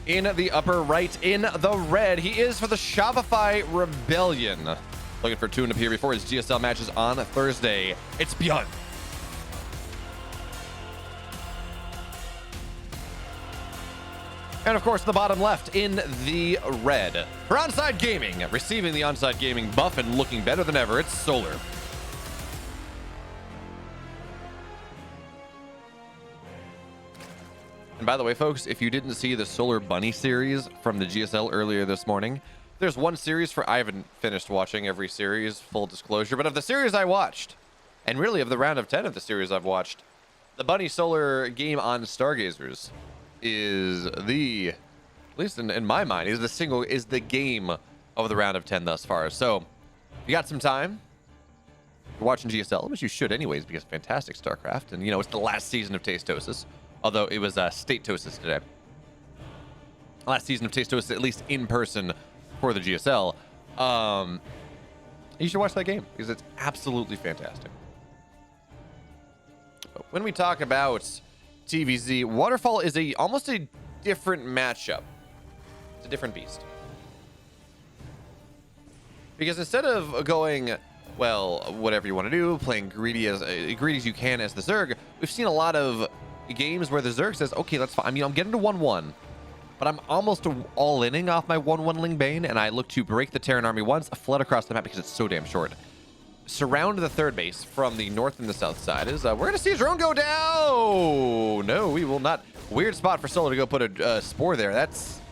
in the upper right in the red. He is for the Shopify Rebellion. Looking for tune up here before his GSL matches on Thursday. It's Byun. And of course, the bottom left in the red. For Onsyde Gaming, receiving the Onsyde Gaming buff and looking better than ever, it's Solar. And by the way, folks, if you didn't see the Solar Bunny series from the GSL earlier this morning, there's one series for, I haven't finished watching every series, full disclosure, but of the series I watched, and really of the round of 10 of the series I've watched, the Bunny Solar game on Stargazers is the, at least in my mind, is the game of the round of 10 thus far. So if you got some time, you're watching GSL, which you should anyways, because fantastic StarCraft, and you know it's the last season of Tastosis, although it was Statetosis today. Last season of Tastosis, at least in person for the GSL. You should watch that game because it's absolutely fantastic. But when we talk about TVZ, Waterfall is almost a different matchup. It's a different beast. Because instead of going, well, whatever you want to do, playing greedy as you can as the Zerg, we've seen a lot of games where the Zerg says, okay, that's fine. I mean, I'm getting to 1-1, but I'm almost all-inning off my 1-1 Ling Bane, and I look to break the Terran army once, flood across the map because it's so damn short. Surround the third base from the north and the south side is we're gonna see a drone go down. No, we will not. Weird spot for Solar to go put a spore there. That's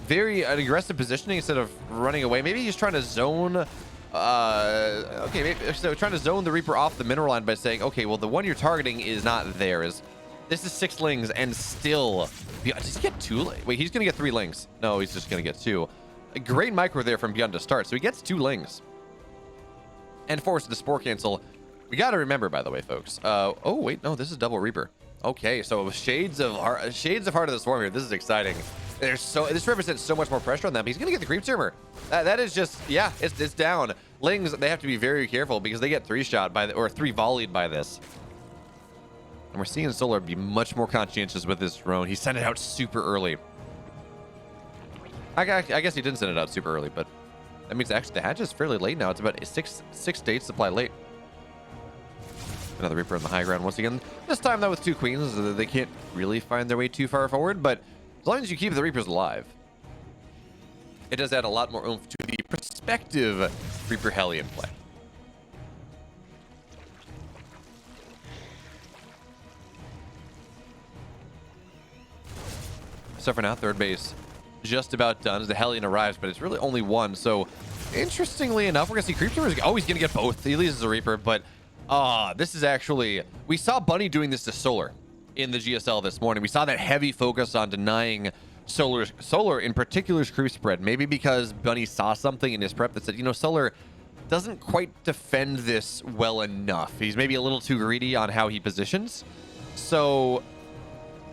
very aggressive positioning instead of running away. Maybe he's trying to zone okay, maybe so trying to zone the Reaper off the mineral line by saying, okay, well, the one you're targeting is not theirs. This is 6 lings and still does he get 2? Wait, he's gonna get 3 lings. No, he's just gonna get 2. A great micro there from Byun to start, so he gets 2 lings and forces the spore cancel. We got to remember, by the way, folks. Oh wait, no, this is double Reaper. Okay, so shades of Heart of the Swarm here. This is exciting. This represents so much more pressure on them. He's gonna get the creep tumor. That is just, yeah, it's down. Lings, they have to be very careful because they get 3-shot by or 3 volleyed by this. And we're seeing Solar be much more conscientious with this drone. He sent it out super early. I guess he didn't send it out super early, but that means actually the hatch is fairly late now. It's about 6 state supply late. Another Reaper on the high ground once again. This time though with 2 queens, they can't really find their way too far forward, but as long as you keep the Reapers alive, it does add a lot more oomph to the prospective Reaper Hellion play. So for now, third base just about done as the Hellion arrives, but it's really only 1. So interestingly enough, we're gonna see creep tumors. Oh, he's gonna get both. He loses a Reaper, but this is actually, we saw Bunny doing this to Solar in the GSL this morning. We saw that heavy focus on denying Solar in particular's creep spread. Maybe because Bunny saw something in his prep that said, you know, Solar doesn't quite defend this well enough. He's maybe a little too greedy on how he positions. So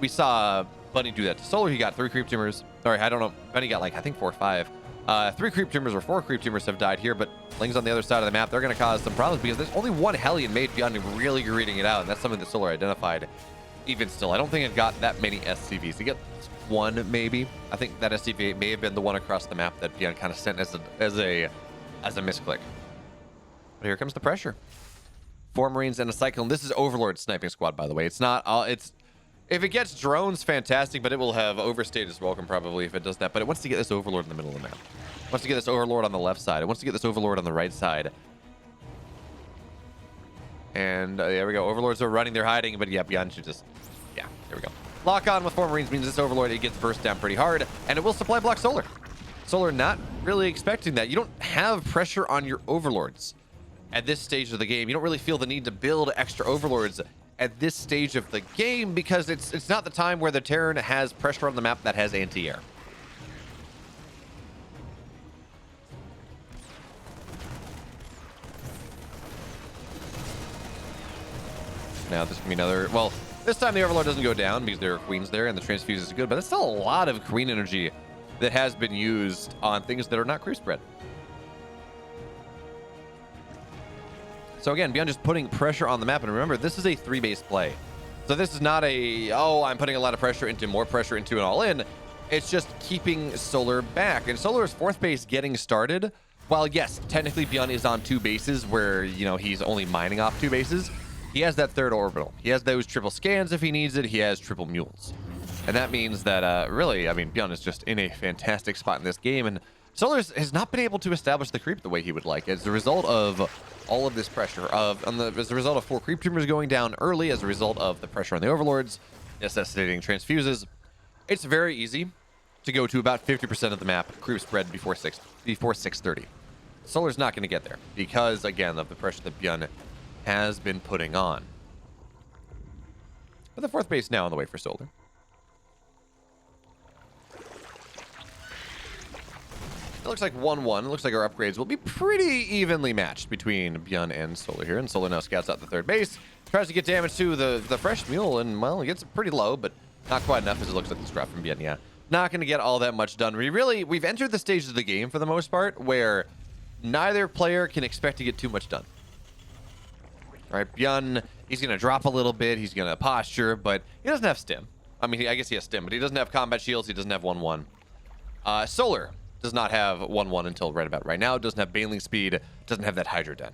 we saw Bunny do that to Solar. He got 3 creep tumors. Sorry, I don't know. Bunny got like, I think 4 or 5. 3 creep tumors or 4 creep tumors have died here, but Lings on the other side of the map, they're going to cause some problems because there's only 1 Hellion made beyond really greeting it out, and that's something that Solar identified. Even still, I don't think it got that many SCVs. It got 1 maybe. I think that SCV may have been the one across the map that Byun kind of sent as a misclick. But here comes the pressure. 4 Marines and a Cyclone. This is Overlord sniping squad, by the way. It's not. If it gets drones, fantastic, but it will have overstayed its welcome probably if it does that. But it wants to get this Overlord in the middle of the map. It wants to get this Overlord on the left side. It wants to get this Overlord on the right side. And there we go. Overlords are running. They're hiding. But yeah, Byun should just... Yeah, there we go. Lock on with 4 Marines means this Overlord, it gets burst down pretty hard. And it will supply block Solar. Solar not really expecting that. You don't have pressure on your Overlords at this stage of the game. You don't really feel the need to build extra Overlords at this stage of the game because it's not the time where the Terran has pressure on the map that has anti-air. Now this can be another, well, this time the Overlord doesn't go down because there are queens there and the transfuse is good, but it's still a lot of queen energy that has been used on things that are not creep spread. So again, Byun just putting pressure on the map, and remember, this is a 3-base play. So this is not a, oh, I'm putting a lot of pressure into more pressure into an all-in. It's just keeping Solar back. And Solar's fourth base getting started, while yes, technically Byun is on 2 bases where, you know, he's only mining off 2 bases, he has that third orbital. He has those triple scans if he needs it. He has triple mules. And that means that, really, I mean, Byun is just in a fantastic spot in this game. And Solar has not been able to establish the creep the way he would like as a result of all of this pressure, as a result of 4 creep tumors going down early, as a result of the pressure on the overlords, necessitating transfuses. It's very easy to go to about 50% of the map creep spread before 630. Solar's not going to get there because, again, of the pressure that Byun has been putting on. But the fourth base now on the way for Solar. It looks like 1-1. It looks like our upgrades will be pretty evenly matched between Byun and Solar here. And Solar now scouts out the third base. Tries to get damage to the fresh mule, and, well, it gets pretty low, but not quite enough as it looks like this drop from Byun, yeah. Not going to get all that much done. We've entered the stage of the game, for the most part, where neither player can expect to get too much done. All right, Byun, he's going to drop a little bit. He's going to posture, but he doesn't have stim. I mean, I guess he has stim, but he doesn't have combat shields. He doesn't have 1-1. Solar does not have 1-1 until right about right now. Doesn't have Baneling speed. Doesn't have that Hydro Den.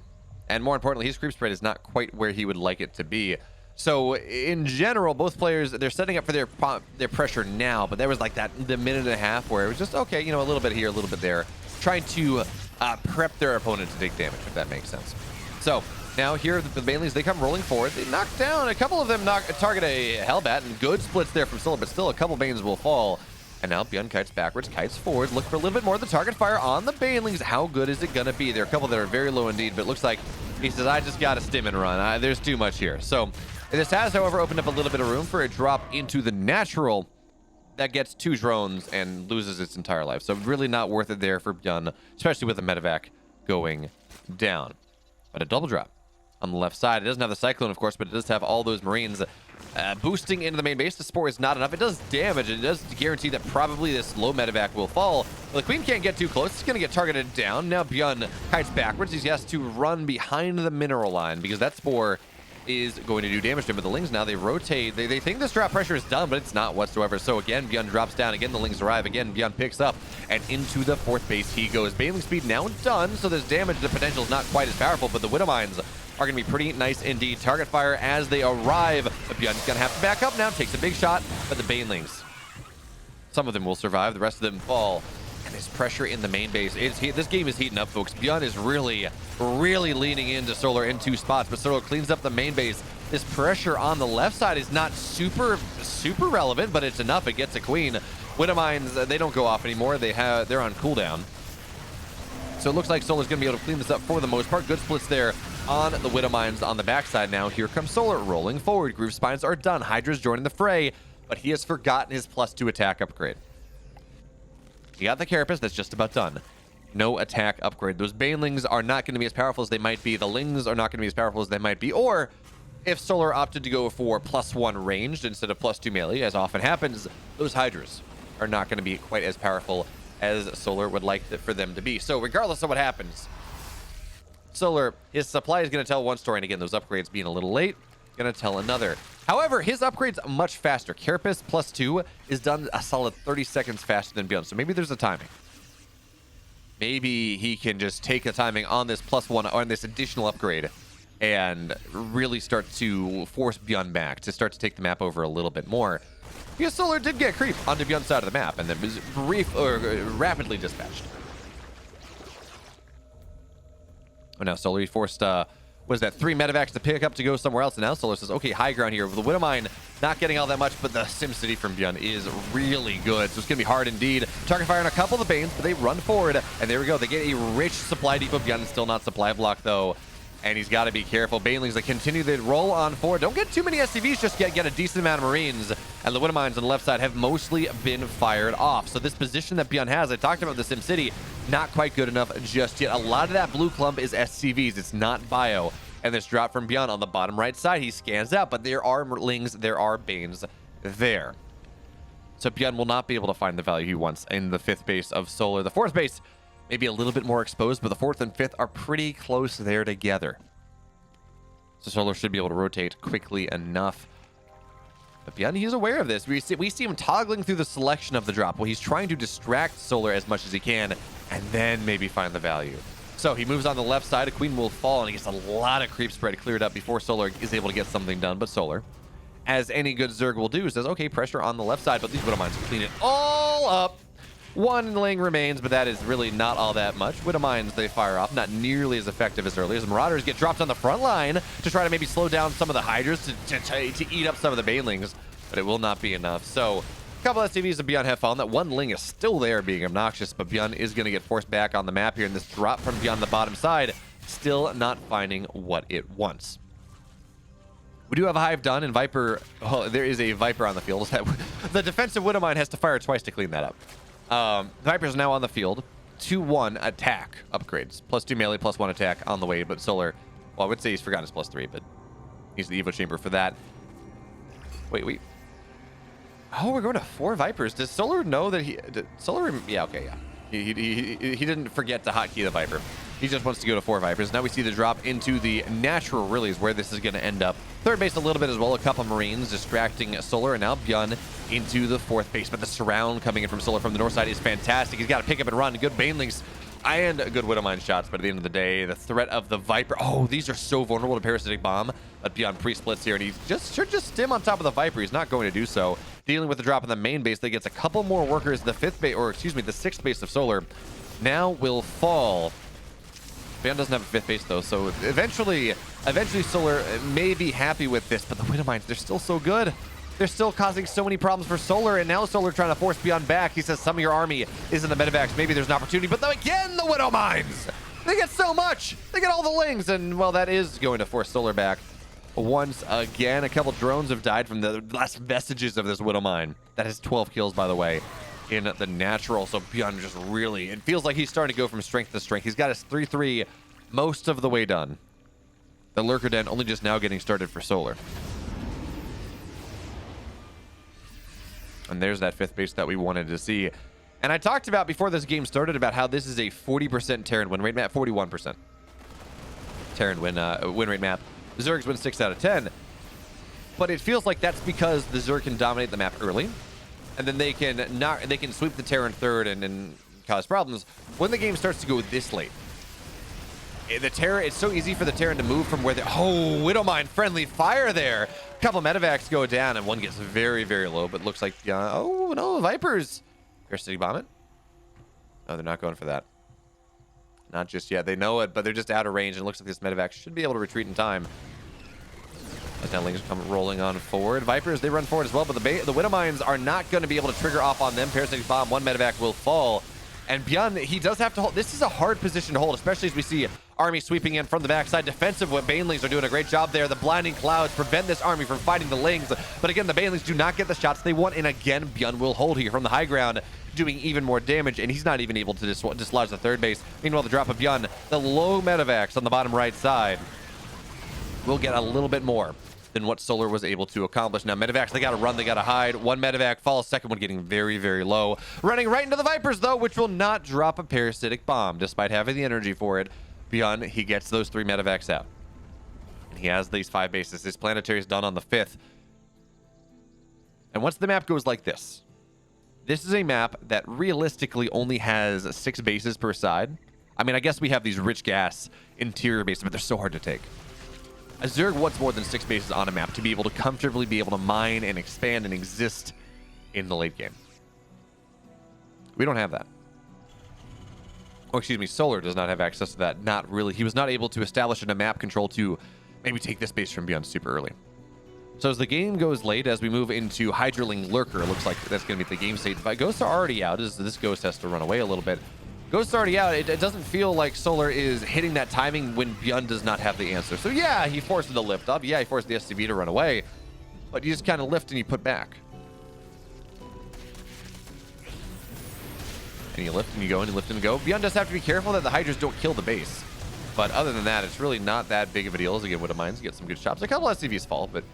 And more importantly, his creep spread is not quite where he would like it to be. So in general, both players, they're setting up for their pressure now, but there was like the minute and a half where it was just, okay, you know, a little bit here, a little bit there, trying to prep their opponent to take damage, if that makes sense. So now here, the Banelings, they come rolling forward. They knock down, a couple of them target a Hellbat, and good splits there from Solar, but still a couple Banes will fall. And now Byun kites backwards, kites forward, look for a little bit more of the target fire on the Banelings. How good is it going to be? There are a couple that are very low indeed, but it looks like he says, I just got to stim and run. There's too much here. So this has, however, opened up a little bit of room for a drop into the natural that gets 2 drones and loses its entire life. So really not worth it there for Byun, especially with the medevac going down. But a double drop on the left side. It doesn't have the Cyclone, of course, but it does have all those Marines boosting into the main base. The Spore is not enough. It does damage. It does guarantee that probably this low medevac will fall. But the Queen can't get too close. It's going to get targeted down. Now Byun kites backwards. He has to run behind the mineral line because that Spore is going to do damage to him. But the Lings now, they rotate. They think this drop pressure is done, but it's not whatsoever. So again, Byun drops down. Again, the Lings arrive. Again, Byun picks up, and into the fourth base he goes. Baneling speed now done, so this damage, the potential is not quite as powerful, but the Widow Mines are going to be pretty nice indeed. Target fire as they arrive. Byun's going to have to back up now. Takes a big shot, but the Banelings, some of them will survive. The rest of them fall. And there's pressure in the main base. This game is heating up, folks. Byun is really leaning into Solar in 2 spots, but Solar cleans up the main base. This pressure on the left side is not super relevant, but it's enough. It gets a Queen. Widow Mines, they don't go off anymore. They're on cooldown. So it looks like Solar's going to be able to clean this up for the most part. Good splits there on the Widow Mines on the backside. Now here comes Solar rolling forward. Groove Spines are done. Hydra's joining the fray, but he has forgotten his +2 attack upgrade. He got the Carapace. That's just about done. No attack upgrade. Those Banelings are not going to be as powerful as they might be. The Lings are not going to be as powerful as they might be. Or if Solar opted to go for +1 ranged instead of +2 melee, as often happens, those Hydras are not going to be quite as powerful as Solar would like for them to be. So regardless of what happens, Solar, his supply is going to tell one story. And again, those upgrades being a little late, going to tell another. However, his upgrade's much faster. Carapace +2 is done a solid 30 seconds faster than Byun. So maybe there's a timing. Maybe he can just take the timing on this +1 on this additional upgrade and really start to force Byun back to start to take the map over a little bit more. Because Solar did get creep onto Byun's side of the map and then was rapidly dispatched. Oh, now Solar, he forced was that 3 medevacs to pick up to go somewhere else, and now Solar says, okay, high ground here. With the Widow Mine not getting all that much, but the SimCity from Byun is really good, so it's going to be hard indeed. Target fire on a couple of the Banes, but they run forward, and there we go. They get a rich supply depot. Byun is still not supply block, though, and he's got to be careful. Banelings, they continue to roll on forward. Don't get too many SCVs just yet. Get a decent amount of Marines, and the Widow Mines on the left side have mostly been fired off. So this position that Byun has, I talked about the SimCity, not quite good enough just yet. A lot of that blue clump is SCVs. It's not bio. And this drop from Byun on the bottom right side, he scans out, but there are Lings, there are Banes there. So Byun will not be able to find the value he wants in the 5th base of Solar. The 4th base, maybe a little bit more exposed, but the 4th and 5th are pretty close there together. So Solar should be able to rotate quickly enough. But Byun, he's aware of this. We see him toggling through the selection of the drop while he's trying to distract Solar as much as he can, and then maybe find the value. So he moves on the left side. A Queen will fall, and he gets a lot of creep spread cleared up before Solar is able to get something done. But Solar, as any good Zerg will do, says, okay, pressure on the left side, but these Widow Mines clean it all up. One Ling remains, but that is really not all that much. Widow Mines, they fire off, not nearly as effective as earlier. As Marauders get dropped on the front line to try to maybe slow down some of the Hydras to eat up some of the Banelings, but it will not be enough. So a couple SCVs of Byun have fallen. That one Ling is still there being obnoxious, but Byun is going to get forced back on the map here, and this drop from Byun the bottom side, still not finding what it wants. We do have a Hive done, and Viper, oh, there is a Viper on the field. The defensive Widow Mine has to fire twice to clean that up. Viper's now on the field. 2-1 attack upgrades. +2 melee, +1 attack on the way, but Solar, well, I would say he's forgotten his +3, but he's the Evo Chamber for that. Wait. Oh, we're going to 4 Vipers. Does Solar know that Solar, yeah, okay, yeah. He didn't forget to hotkey the Viper. He just wants to go to 4 Vipers. Now we see the drop into the natural release where this is going to end up. Third base a little bit as well. A couple Marines distracting Solar, and now Byun into the 4th base. But the surround coming in from Solar from the north side is fantastic. He's got to pick up and run. Good Banelings and good Widow Mine shots. But at the end of the day, the threat of the Viper. Oh, these are so vulnerable to Parasitic Bomb. But Byun pre-splits here, and he should just stim on top of the Viper. He's not going to do so. Dealing with the drop in the main base, that gets a couple more workers. The 5th base, or excuse me, the 6th base of Solar now will fall. Byun doesn't have a 5th base though, so eventually Solar may be happy with this, but the Widow Mines, they're still so good. They're still causing so many problems for Solar, and now Solar trying to force Byun back. He says some of your army is in the medevacs. Maybe there's an opportunity, but again, the Widow Mines! They get so much! They get all the Lings, and well, that is going to force Solar back. Once again, a couple drones have died from the last vestiges of this Widow Mine. That has 12 kills, by the way, in the natural. So Byun just really, it feels like he's starting to go from strength to strength. He's got his 3-3 most of the way done. The Lurker Den only just now getting started for Solar. And there's that 5th base that we wanted to see. And I talked about before this game started about how this is a 40% Terran win rate map, 41% Terran win rate map. The Zergs win 6 out of 10. But it feels like that's because the Zerg can dominate the map early, and then they can sweep the Terran third and cause problems. When the game starts to go this late, the Terran, it's so easy for the Terran to move from where they, oh, Widow Mine friendly fire there. A couple medevacs go down, and one gets very, very low, but looks like, oh no, Vipers. Parasitic Bomb it? No, they're not going for that. Not just yet. They know it, but they're just out of range, and it looks like this medevac should be able to retreat in time. As now Lings come rolling on forward. Vipers, they run forward as well, but the Widow Mines are not going to be able to trigger off on them. Parasitic Bomb, one medevac will fall. And Byun, he does have to hold. This is a hard position to hold, especially as we see army sweeping in from the backside. Defensive, what Banelings are doing a great job there. The blinding clouds prevent this army from fighting the Lings. But again, the Banelings do not get the shots they want. And again, Byun will hold here from the high ground, doing even more damage. And he's not even able to dislodge the 3rd base. Meanwhile, the drop of Byun, the low medevacs on the bottom right side, will get a little bit more than what Solar was able to accomplish. Now, medevacs, they got to run, they got to hide. One medevac falls, second one getting very, very low. Running right into the Vipers, though, which will not drop a Parasitic Bomb, despite having the energy for it. Byun, he gets those 3 medevacs out. And he has these 5 bases. His planetary is done on the 5th. And once the map goes like this is a map that realistically only has 6 bases per side. I mean, I guess we have these rich gas interior bases, but they're so hard to take. A Zerg wants more than 6 bases on a map to be able to comfortably be able to mine and expand and exist in the late game. We don't have that. Oh, excuse me, Solar does not have access to that. Not really. He was not able to establish a map control to maybe take this base from Byun super early. So as the game goes late, as we move into Hydraling Lurker, it looks like that's going to be the game state. But Ghosts are already out, as this Ghost has to run away a little bit. Ghosts are already out. It doesn't feel like Solar is hitting that timing when Byun does not have the answer. So yeah, he forced the lift up. Yeah, he forced the SCV to run away. But you just kind of lift and you put back. And you lift and you go and you lift and go. Byun does have to be careful that the Hydras don't kill the base. But other than that, it's really not that big of a deal. As again, Widow Mines get some good shots. A couple SCVs fall, but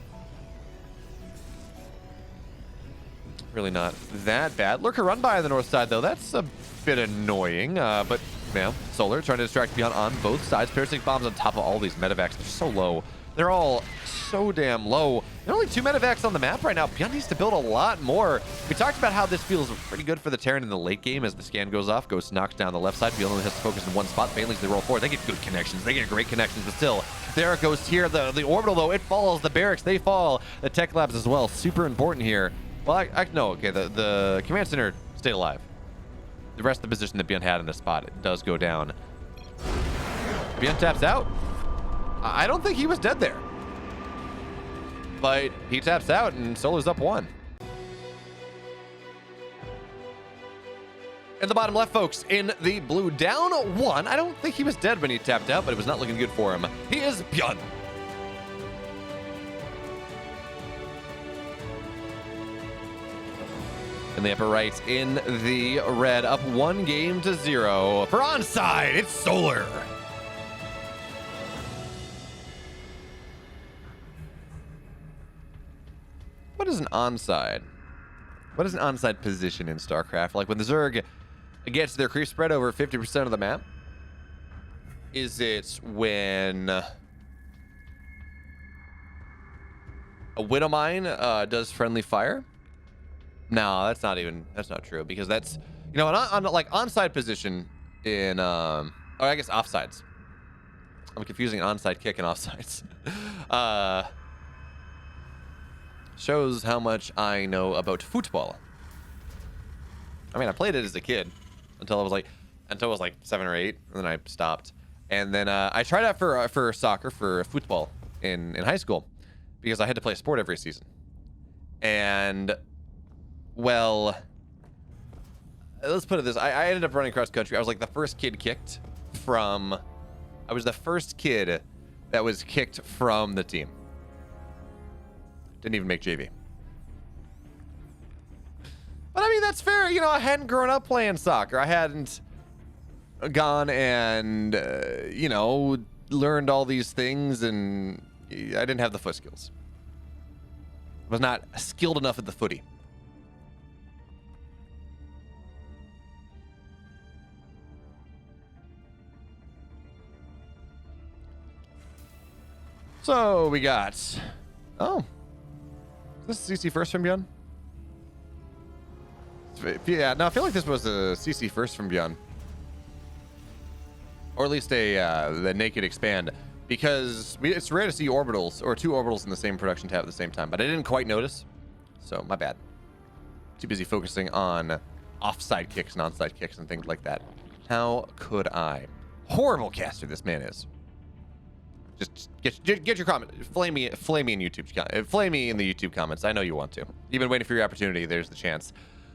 really not that bad. Lurker run by on the north side, though. That's a bit annoying. But, yeah, Solar trying to distract Byun on both sides. Parasitic Bombs on top of all these medevacs. They're so low. They're all so damn low. There are only 2 medevacs on the map right now. Byun needs to build a lot more. We talked about how this feels pretty good for the Terran in the late game as the scan goes off. Ghost knocks down the left side. Byun only has to focus in one spot. Bailey's the Ro4. They get good connections. They get great connections, but still, there it goes here. The orbital, though, it falls. The barracks, they fall. The tech labs as well. Super important here. Well, no, okay, the command center stayed alive. The rest of the position that Byun had in this spot, it does go down. Byun taps out. I don't think he was dead there. But he taps out and Solar's up 1. In the bottom left, folks, in the blue, down 1. I don't think he was dead when he tapped out, but it was not looking good for him. He is Byun. In the upper right, in the red, up 1 game to 0. For Onsyde, it's Solar. What is an Onsyde? What is an Onsyde position in StarCraft? Like when the Zerg gets their creep spread over 50% of the map? Is it when a Widowmine does friendly fire? No, that's not true, because that's, you know, on like Onsyde position in or I guess offsides. I'm confusing onside kick and offsides. Shows how much I know about football. I mean, I played it as a kid until I was like 7 or 8, and then I stopped. And then I tried out for soccer, for football in high school, because I had to play a sport every season. And well, let's put it this: I ended up running cross country. I was like the first kid kicked from. I was the first kid that was kicked from the team. Didn't even make JV. But I mean, that's fair. You know, I hadn't grown up playing soccer. I hadn't gone and, you know, learned all these things, and I didn't have the foot skills. I was not skilled enough at the footy. So we got, oh, is this CC first from Byun? Yeah, no, I feel like this was a CC first from Byun, or at least the naked expand, because it's rare to see orbitals or 2 orbitals in the same production tab at the same time, but I didn't quite notice, so my bad. Too busy focusing on offside kicks and onside kicks and things like that. How could I? Horrible caster this man is. Just get your comment. Flame me in YouTube. Flame me in the YouTube comments. I know you want to. You've been waiting for your opportunity. There's the chance.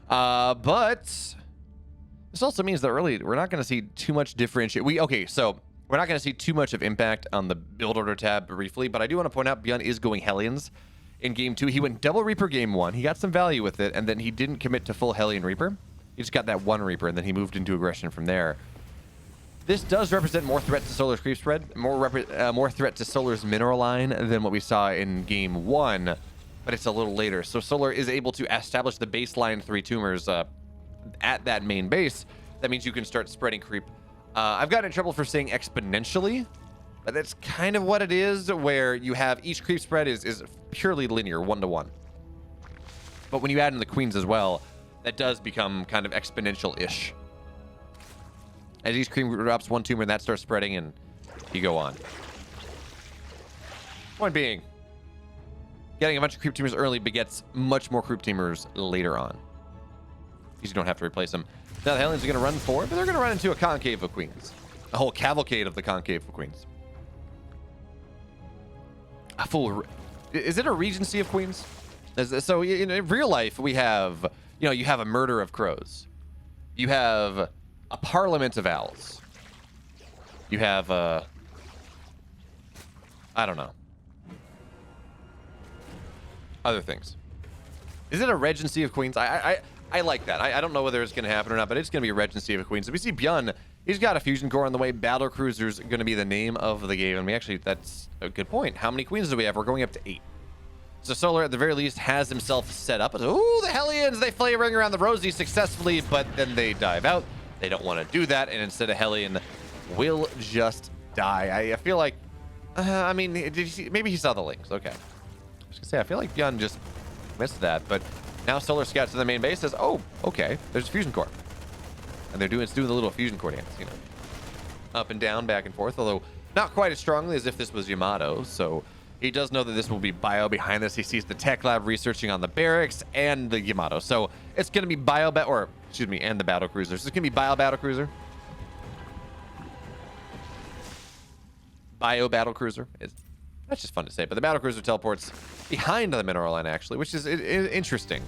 But this also means that early we're not going to see too much differentiate. Okay, so we're not going to see too much of impact on the build order tab briefly. But I do want to point out Byun is going Hellions in game 2. He went double Reaper game 1. He got some value with it, and then he didn't commit to full Hellion Reaper. He just got that 1 Reaper, and then he moved into aggression from there. This does represent more threat to Solar's creep spread, more threat to Solar's mineral line than what we saw in game 1, but it's a little later. So Solar is able to establish the baseline 3 tumors at that main base. That means you can start spreading creep. I've gotten in trouble for saying exponentially, but that's kind of what it is, where you have each creep spread is purely linear, 1-to-1. But when you add in the queens as well, that does become kind of exponential-ish. As each cream drops 1 tumor, and that starts spreading, and you go on. Point being, getting a bunch of creep tumors early begets much more creep tumors later on. You don't have to replace them. Now the Hellions are going to run forward, but they're going to run into a concave of queens. A whole cavalcade of the concave of queens. A full... Is it a regency of queens? So in real life, we have... You know, you have a murder of crows. You have... a parliament of owls. You have I don't know. Other things. Is it a regency of queens? I like that. I don't know whether it's going to happen or not, but it's going to be a regency of queens. So we see Byun. He's got a fusion core on the way. Battle cruiser's going to be the name of the game. I mean, actually, that's a good point. How many queens do we have? We're going up to 8. So Solar, at the very least, has himself set up. Ooh, the Hellions! They play a ring around the rosy successfully, but then they dive out. They don't want to do that, and instead a Hellion will just die. I feel like, I mean, did you see? Maybe he saw the links. Okay. was gonna say, I feel like Byun just missed that, but now Solar scouts to the main base, says, oh, okay, there's a fusion core. And it's doing the little fusion core dance, you know. Up and down, back and forth, although not quite as strongly as if this was Yamato, so he does know that this will be Bio behind this. He sees the tech lab researching on the barracks and the Yamato, so it's gonna be and the battle cruiser. So it's gonna be Bio battle cruiser. Bio battle cruiser. That's just fun to say, but the battle cruiser teleports behind the mineral line, actually, which is interesting.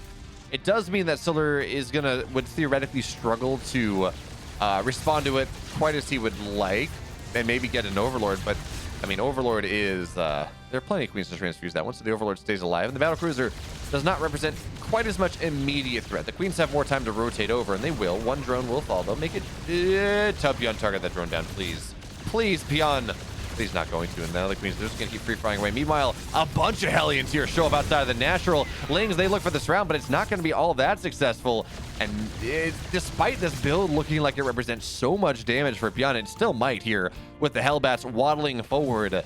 It does mean that Solar would theoretically struggle to respond to it quite as he would like, and maybe get an Overlord, but I mean, Overlord is there are plenty of queens to transfuse that one, so the Overlord stays alive, and the battle cruiser does not represent quite as much immediate threat. The queens have more time to rotate over, and they will. One drone will fall. They'll make it tough. Byun, target that drone down, please. Please, Byun. He's not going to, and now the queens are just going to keep free flying away. Meanwhile, a bunch of Hellions here show up outside of the natural. Lings, they look for this round, but it's not going to be all that successful. And despite this build looking like it represents so much damage for Byun, it still might here with the Hellbats waddling forward.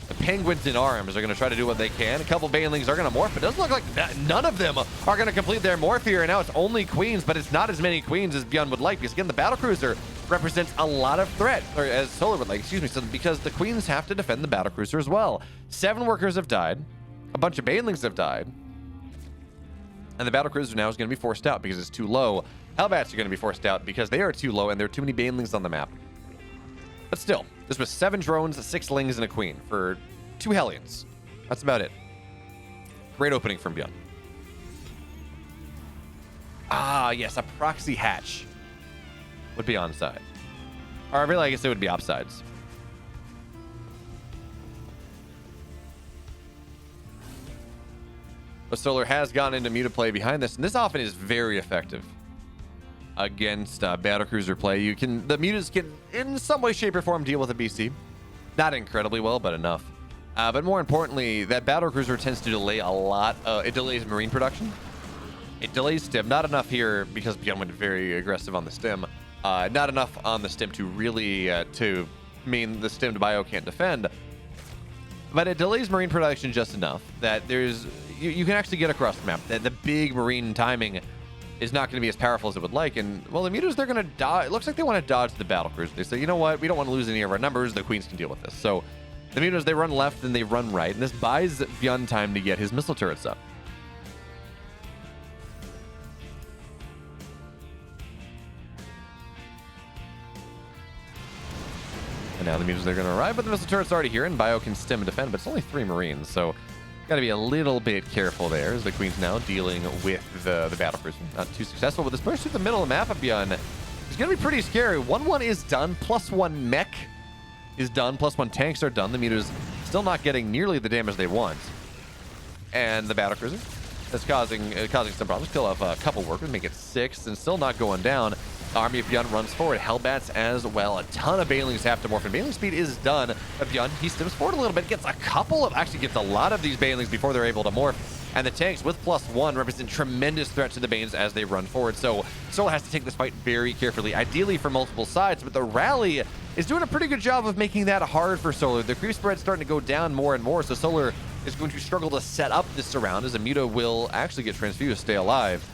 The Penguins in arms are going to try to do what they can. A couple Banelings are going to morph. It doesn't look like none of them are going to complete their morph here. And now it's only queens, but it's not as many queens as Byun would like, because again, the battle cruiser represents a lot of threat, or as Solar would like, excuse me, so because the queens have to defend the battle cruiser as well. 7 workers have died, a bunch of Banelings have died, and the battle cruiser now is going to be forced out because it's too low. Hellbats are going to be forced out because they are too low and there are too many Banelings on the map. But still, this was 7 drones, 6 Lings, and a queen for 2 Hellions. That's about it. Great opening from Byun. Ah, yes, a proxy hatch would be onside. Or really, I guess it would be offsides. But Solar has gone into muta play behind this, and this often is very effective against battle cruiser play. The mutas can, in some way, shape, or form, deal with a BC. Not incredibly well, but enough. But more importantly, that battle cruiser tends to delay a lot. It delays marine production. It delays stim. Not enough here because Byun went very aggressive on the stim. Not enough on the stim to really to mean the stimmed bio can't defend. But it delays marine production just enough that you can actually get across the map. The big marine timing is not going to be as powerful as it would like. And, well, the mutas, they're going to dodge. It looks like they want to dodge the battle cruiser. They say, you know what? We don't want to lose any of our numbers. The queens can deal with this. So the mutas, they run left and they run right. And this buys Byun time to get his missile turrets up. And now the mutas, they're going to arrive, but the missile turret's already here, and Bio can stim and defend, but it's only 3 Marines, so got to be a little bit careful there, as the Queen's now dealing with the battle cruiser. Not too successful, but this push through the middle of the map of Byun is going to be pretty scary. 1-1 is done, +1 mech is done, +1 tanks are done. The mutas still not getting nearly the damage they want. And the battle cruiser is causing some problems. Kill off a couple workers, make it 6, and still not going down. Army of Byun runs forward. Hellbats as well. A ton of Banelings have to morph, and Baneling speed is done. Byun, he stems forward a little bit, gets a lot of these Banelings before they're able to morph. And the tanks with +1 represent tremendous threat to the Banes as they run forward. So Solar has to take this fight very carefully, ideally for multiple sides, but the rally is doing a pretty good job of making that hard for Solar. The creep spread's starting to go down more and more, so Solar is going to struggle to set up this surround as a muta will actually get transfused, stay alive.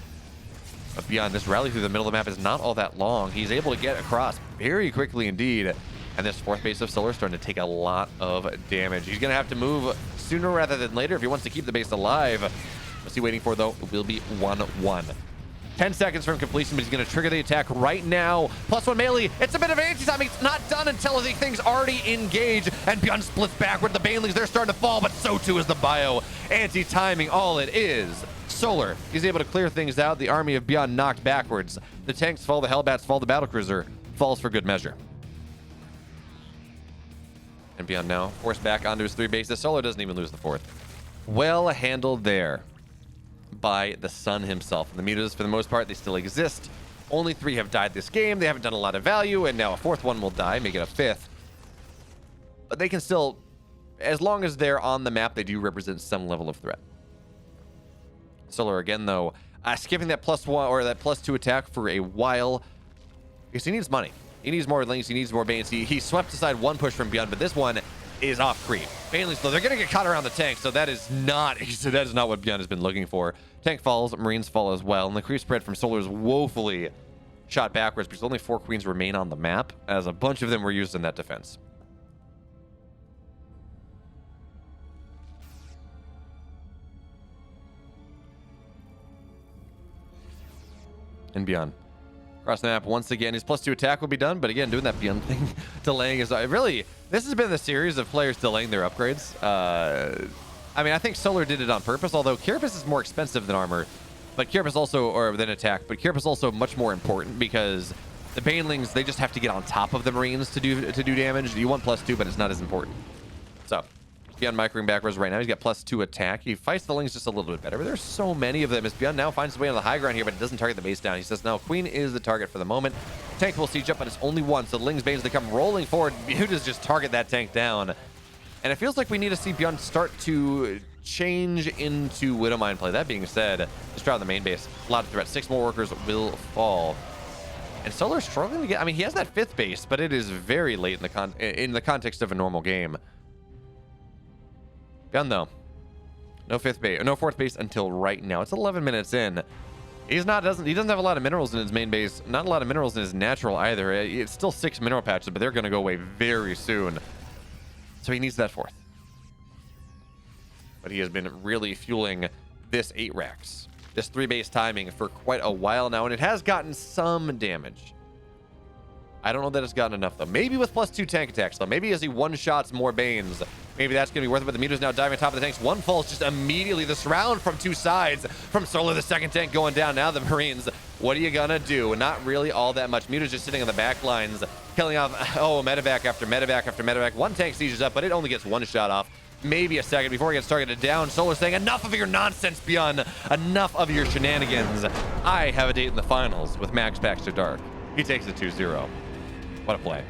But Byun, this rally through the middle of the map is not all that long. He's able to get across very quickly indeed. And this 4th base of Solar is starting to take a lot of damage. He's going to have to move sooner rather than later if he wants to keep the base alive. What's he waiting for, though? It will be 1-1. 10 seconds from completion, but he's going to trigger the attack right now. +1 melee. It's a bit of anti-timing. It's not done until the thing's already engaged. And Byun splits backward. The Banelings, they're starting to fall, but so too is the bio. Anti-timing, all it is. Solar, he's able to clear things out. The army of Byun knocked backwards. The tanks fall, the Hellbats fall, the battlecruiser falls for good measure. And Byun now forced back onto his 3 bases. Solar doesn't even lose the 4th. Well handled there by the Sun himself. And the mutas, for the most part, they still exist. Only 3 have died this game. They haven't done a lot of value, and now a 4th one will die, make it a 5th. But they can still, as long as they're on the map, they do represent some level of threat. Solar again, though, skipping that +1 or that +2 attack for a while because he needs money. He needs more links. He needs more Banes. He swept aside 1 push from Byun, but this one, is off creep. Mainly slow. They're going to get caught around the tank, so that is not what Byun has been looking for. Tank falls, Marines fall as well, and the creep spread from Solar is woefully shot backwards because only 4 queens remain on the map, as a bunch of them were used in that defense. And Byun. Across the map once again. His +2 attack will be done, but again, doing that Byun thing, delaying is really. This has been the series of players delaying their upgrades. I mean, I think Solar did it on purpose, although Carapace is more expensive than armor, but Carapace also, or than attack, but Carapace is also much more important because the Banelings, they just have to get on top of the Marines to do damage. You want +2, but it's not as important. So, Byun microing backwards right now. He's got +2 attack. He fights the Lings just a little bit better, but there's so many of them as Byun now finds his way on the high ground here, but it doesn't target the base down. He says, no, Queen is the target for the moment. Tank will siege up, but it's only one, so the Lings Banes, they come rolling forward. Byun does just target that tank down. And it feels like we need to see Byun start to change into Widowmine play. That being said, let's try on the main base. A lot of threats. 6 more workers will fall. And Solar's struggling to get, I mean, he has that 5th base, but it is very late in the context of a normal game. Byun though, no 5th base, no 4th base until right now. It's 11 minutes in. He doesn't have a lot of minerals in his main base. Not a lot of minerals in his natural either. It's still 6 mineral patches, but they're going to go away very soon. So he needs that 4th. But he has been really fueling this 8 racks, this 3 base timing for quite a while now, and it has gotten some damage. I don't know that it's gotten enough though. Maybe with +2 tank attacks though. Maybe as he one-shots more Banes, maybe that's going to be worth it. But the meter's now diving on top of the tanks. One falls just immediately. The surround from 2 sides. From Solar, the 2nd tank going down. Now the Marines, what are you going to do? Not really all that much. Muter's just sitting on the back lines, killing off, medevac after medevac after medevac. One tank sieges up, but it only gets 1 shot off. Maybe a second before he gets targeted down. Solar's saying, enough of your nonsense, Byun. Enough of your shenanigans. I have a date in the finals with Max Baxter Dark. He takes it 2-0. What a play.